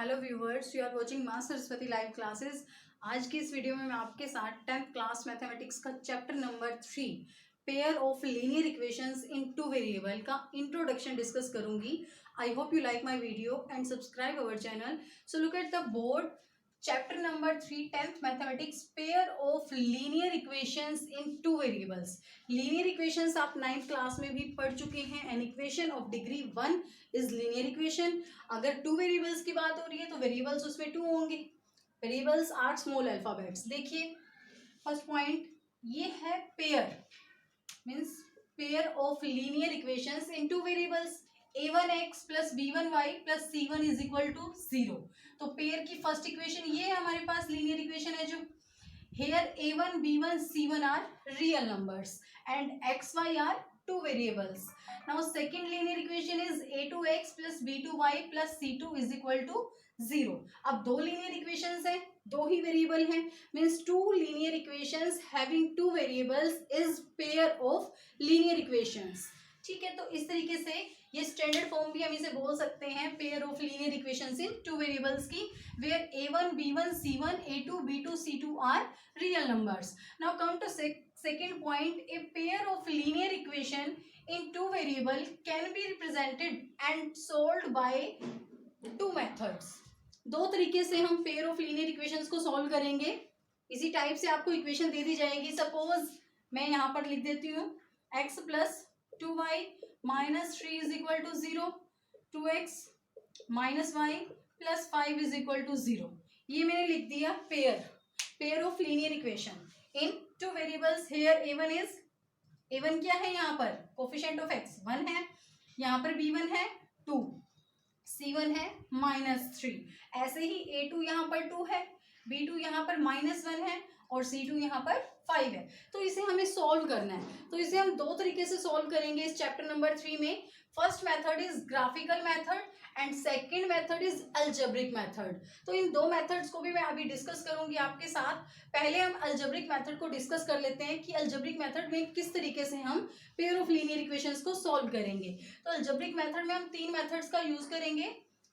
Hello viewers, you are watching मां Saraswati live classes. आज की इस वीडियो में मैं आपके साथ 10th क्लास मैथमेटिक्स का chapter number 3 pair of linear equations in two variable का इंट्रोडक्शन डिस्कस करूंगी। I hope you like my video and subscribe our channel. So look at the board. Chapter number 3 10th mathematics pair of linear equations in two variables. Linear equations आप 9th class में भी पढ़ चुके हैं। An equation of degree 1 is linear equation. अगर to variables की बात हो रही है तो वेरिएबल्स उसमें टू होंगे। Variables are small alphabets. देखिए फर्स्ट पॉइंट ये है pair, means pair of linear equations in two variables. a1x plus b1y plus c1 is equal to 0। तो पेयर की फर्स्ट इक्वेशन ये है हमारे पास, लीनियर इक्वेशन है जो here a1 b1 c1 are real numbers and xy are two variables. Now second linear equation is a2x plus b2y plus c2 is equal to 0. अब दो linear equations हैं, दो ही variable हैं, means two linear equations having two variables is pair of linear equations. ठीक है, तो इस तरीके से ये स्टैंडर्ड फॉर्म भी हम इसे बोल सकते हैं, pair of linear equations in two variables की, where a1 b1 c1 a2 b2 c2 are real numbers. Now come to second point. A pair of linear equation in two variable can be represented and solved by two methods. दो तरीके से हम pair of linear equations को solve करेंगे। इसी type से आपको equation दे दी जाएगी। सपोज मैं यहाँ पर लिख देती हूँ x plus 2y minus 3 is equal to 0, 2x minus y plus 5 is equal to 0। ये मैंने लिख दिया pair of linear equation in two variables. Here a1 क्या है, यहाँ पर कोफिशिएंट ऑफ x 1 है, यहाँ पर b1 है 2, c1 है -3। ऐसे ही a2 यहाँ पर 2 है, b2 यहाँ पर -1 है और c2 यहाँ पर 5 है। तो इसे हमें सॉल्व करना है। तो इसे हम दो तरीके से सॉल्व करेंगे इस चैप्टर नंबर 3 में। First method is graphical method and second method is algebraic method. तो इन दो मेथड्स को भी मैं अभी डिस्कस करूंगी आपके साथ। पहले हम अलजेब्रिक मेथड को डिस्कस कर लेते हैं कि अलजेब्रिक मेथड में किस तरीके से हम पेयर ऑफ लीनियर इक्वेशंस को सॉल्व करेंगे। तो अलजेब्रिक मेथड में हम तीन मेथड्स का यूज करेंगे।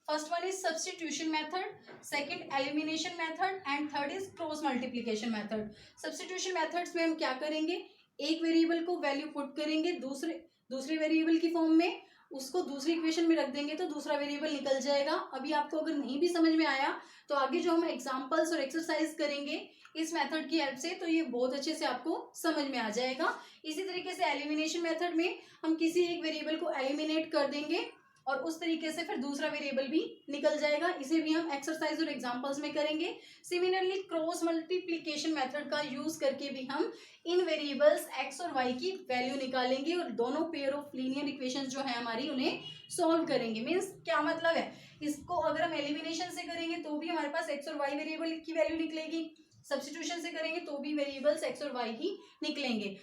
First one is substitution method, second elimination method and third is cross multiplication method. Substitution methods में हम क्या करेंगे, एक वेरिएबल को वैल्यू पुट करेंगे दूसरे वेरिएबल की फॉर्म में, उसको दूसरी इक्वेशन में रख देंगे तो दूसरा वेरिएबल निकल जाएगा। अभी आपको अगर नहीं भी समझ में आया तो आगे जो हम एग्जांपल्स और एक्सरसाइज करेंगे इस मेथड की हेल्प से, तो ये बहुत अच्छे से आपको समझ में आ जाएगा। इसी तरीके से एलिमिनेशन मेथड में हम किसी एक वेरिएबल को एलिमिनेट कर देंगे और उस तरीके से फिर दूसरा वेरिएबल भी निकल जाएगा। इसे भी हम एक्सरसाइज और एग्जांपल्स में करेंगे। सिमिलरली क्रॉस मल्टीप्लिकेशन मेथड का यूज करके भी हम इन वेरिएबल्स x और y की वैल्यू निकालेंगे और दोनों पेयर ऑफ लीनियर इक्वेशंस जो है हमारी उन्हें सॉल्व करेंगे। मीन्स क्या मतलब है, इसको अगर हम एलिमिनेशन से करेंगे तो भी हमारे पास x और y वेरिएबल की वैल्यू निकलेगी, सब्स्टिट्यूशन से करेंगे तो भी वेरिएबल्स x और y ही निकलेंगे।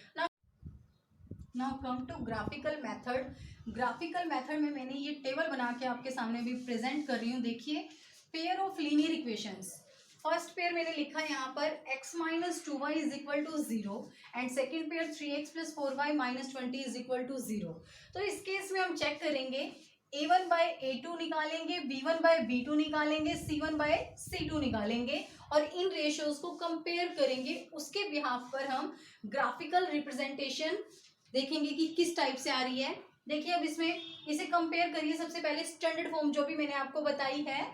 Now come to graphical method. Graphical method में मैंने ये टेबल बना के आपके सामने भी प्रेजेंट कर रही हूँ। देखिए pair of linear equations. First pair मैंने लिखा है यहाँ पर x minus 2y is equal to 0 and second pair 3x plus 4y minus 20 is equal to 0। तो इस केस में हम चेक करेंगे a1 बाय a2 निकालेंगे, b1 बाय b2 निकालेंगे, c1 बाय c2 निकालेंगे और इन रेशियोज को कंपेयर करेंगे। उसके बिहाफ पर हम ग्राफिकल रिप्रेजेंटेशन देखेंगे कि किस टाइप से आ रही है। देखिए अब इसमें इसे कंपेयर करिए। सबसे पहले स्टैंडर्ड फॉर्म जो भी मैंने आपको बताई है,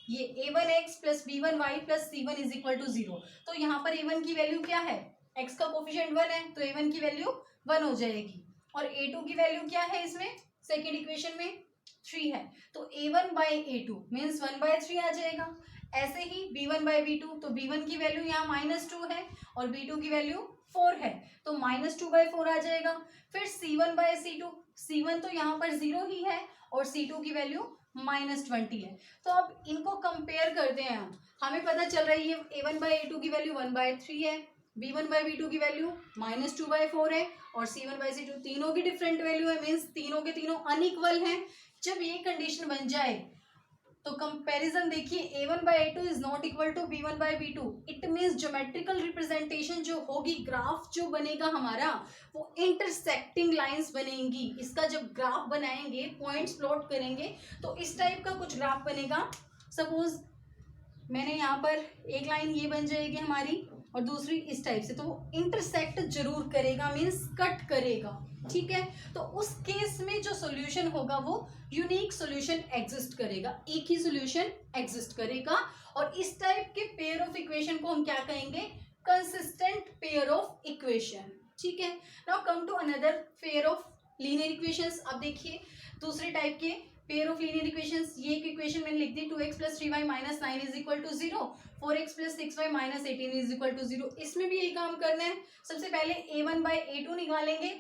ये a1x plus b1y plus c1 is equal to 0। तो यहाँ पर a1 की वैल्यू क्या है, x का कोफिशिएंट 1 है तो a1 की वैल्यू 1 हो जाएगी और a2 की वैल्यू क्या है, इसमें सेकेंड इक्वेशन में 3 है तो a1 बाय a2 मीन्स 1/3 आ जाएगा। ऐसे ही b1 बाय b2, तो b1 की वैल्यू यहाँ -2 है और b2 की वैल्यू 4 है तो -2/4 आ जाएगा। फिर c1 बाय c2, c1 तो यहाँ पर 0 ही है और c2 की वैल्यू -20 है। तो अब इनको कंपेयर करते हैं हम, हमें पता चल रही है a1 बाय a2 की वैल्यू 1/3 है, b1 बाय b2 की वैल्यू -2/4 है और c1 बाय c2 तीनों की डिफरेंट वैल्यू है, मीन्स तीनों के तीनों अनइक्वल हैं। जब ये कंडीशन बन जाए तो कंपैरिजन देखिए a1 by a2 is not equal to b1 by b2। It means geometrical representation जो होगी, ग्राफ जो बनेगा हमारा वो इंटरसेक्टिंग लाइंस बनेंगी। इसका जब ग्राफ बनाएंगे, पॉइंट्स प्लॉट करेंगे तो इस टाइप का कुछ ग्राफ बनेगा सपोज मैंने यहाँ पर एक लाइन ये बन जाएगी हमारी और दूसरी इस टाइप से, तो वो इंटरसेक्ट जरूर करेगा, मीन्स कट करेगा, ठीक है। तो उस केस में जो सॉल्यूशन होगा वो यूनिक सॉल्यूशन एग्जिस्ट करेगा, एक ही सॉल्यूशन एग्जिस्ट करेगा। और इस टाइप के पेयर ऑफ इक्वेशन को हम क्या कहेंगे, कंसिस्टेंट पेयर ऑफ इक्वेशन, ठीक है। Now come to another pair of linear equations. अब देखिए दूसरे टाइप के पेयर ऑफ लीनियर इक्वेशंस, ये एक इक्वेशन मैंने लिख दी 2x + 3y - 9 = 0, 4x + 6y - 18 = 0। इसमें भी यही काम करना है। सबसे पहले a1/a2 निकालेंगे,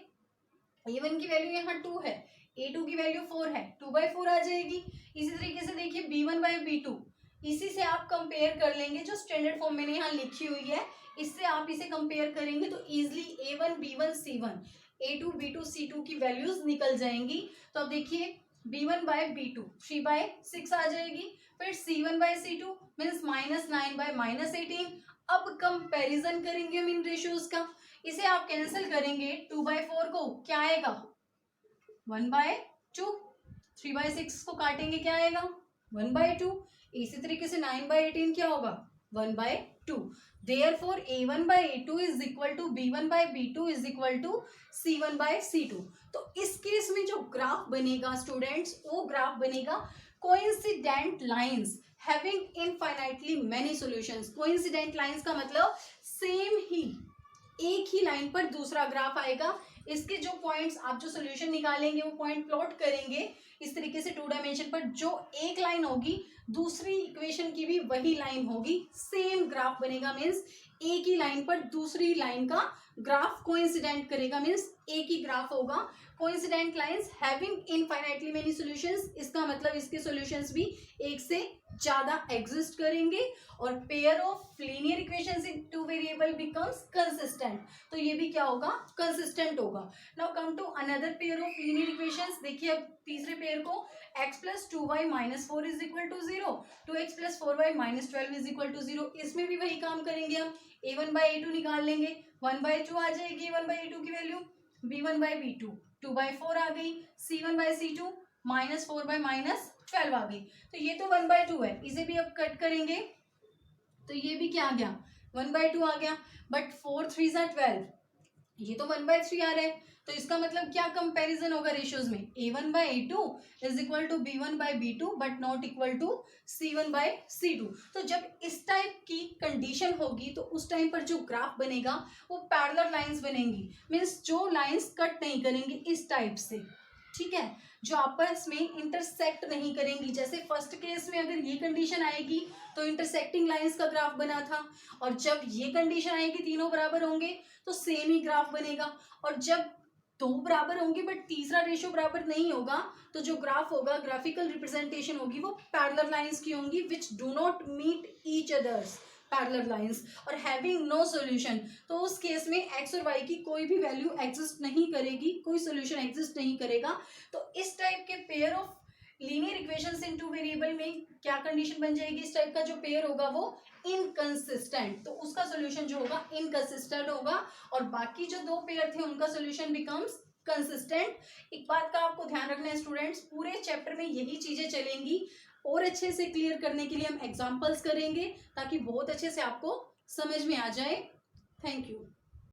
a1 की वैल्यू यहाँ 2 है, a2 की वैल्यू 4 है, 2/4 आ जाएगी। इसी तरीके से देखिए b1/b2, इसी से आप कंपेयर कर लेंगे, जो स्टैंडर्ड फॉर्म मैंने यहाँ लिखी हुई है इससे आप इसे कंपेयर करेंगे तो easily a1 b1 c1 a2 b2 c2 की वैल्यूज निकल जाएंगी। तो अब देखिए b1/b2 3/6 आ जाएगी, फिर c1/c2 मीन्स -9/- 18। अब कंपैरिजन करेंगे हम इन रेशियोज का, इसे आप कैंसिल करेंगे, 2/4 को क्या आएगा 1/2, 3/6 को काटेंगे क्या आएगा 1/2, इसी तरीके से 9/18 क्या होगा 1/2। Therefore a1/a2 is equal to b1/b2 is equal to c1/c2। तो इस केस में जो ग्राफ बनेगा स्टूडेंट्स, वो ग्राफ बनेगा coincident lines having infinitely many solutions. Coincident lines का मतलब सेम ही, एक ही लाइन पर दूसरा ग्राफ आएगा। इसके जो पॉइंट्स आप जो सॉल्यूशन निकालेंगे वो पॉइंट प्लॉट करेंगे इस तरीके से 2 डायमेंशन पर, जो एक लाइन होगी दूसरी इक्वेशन की भी वही लाइन होगी, सेम ग्राफ बनेगा, मीन्स एक ही लाइन पर दूसरी लाइन का ग्राफ कोइंसिडेंट करेगा, मीन्स एक ही ग्राफ होगा। Coincident lines having infinitely many solutions, इसका मतलब इसके सॉल्यूशंस भी एक से ज्यादा एग्जिस्ट करेंगे। और pair of linear equations in 2 variable becomes consistent, तो ये भी क्या होगा कंसिस्टेंट होगा। Now come to another pair of linear equations. देखिए अब तीसरे पेयर को x + 2y - 4 = 0, 2x + 4y - 12 = 0। इसमें भी वही काम करेंगे हम, a1/a2 निकाल लेंगे, 1/2 आ जाएगी a1/a2 की वैल्यू, b1/b2 2/4 आ गई, c1/c2 -4/- 12 आ गई। तो ये तो 1/2 है, इसे भी अब कट करेंगे तो ये भी क्या आ गया 1/2 आ गया, बट 4 3 = 12, ये तो 1/3 आ रहा है। तो इसका मतलब क्या कंपैरिजन होगा रेशियोज में, a1/a2 is equal to b1/b2 but not equal to c1/c2। तो जब इस टाइप की कंडीशन होगी तो उस टाइम पर जो ग्राफ बनेगा वो पैरेलल लाइंस बनेंगी, मीन्स जो लाइंस कट नहीं करेंगी इस टाइप से, ठीक है, जो आपस में इंटरसेक्ट नहीं करेंगी। जैसे फर्स्ट केस में अगर ये कंडीशन आएगी तो इंटरसेक्टिंग लाइंस का ग्राफ बना था, और जब ये कंडीशन आएगी तीनों बराबर होंगे तो सेम ही ग्राफ बनेगा। और जब 2 बराबर होंगे बट तीसरा रेशियो बराबर नहीं होगा तो जो ग्राफ होगा, ग्राफिकल रिप्रेजेंटेशन होगी, वो पैरेलल लाइंस की होंगी which do not meet each others, parallel lines और हैविंग नो सॉल्यूशन। तो उस केस में एक्स और वाई की कोई भी वैल्यू एग्जिस्ट नहीं करेगी, कोई सॉल्यूशन एग्जिस्ट नहीं करेगा। तो इस टाइप के pair of linear equations in 2 variable में क्या कंडीशन बन जाएगी, इस टाइप का जो पेयर होगा वो इनकंसिस्टेंट, तो उसका सॉल्यूशन जो होगा इनकंसिस्टेंट होगा, और बाकी जो 2 पेयर थे उनका सॉल्यूशन बिकम्स कंसिस्टेंट। एक बात का आपको ध्यान रखना है स्टूडेंट्स, पूरे चैप्टर में यही चीजें चलेंगी, और अच्छे से क्लियर करने के लिए हम एग्जांपल्स करेंगे ताकि बहुत अच्छे से आपको समझ में आ जाए। Thank you.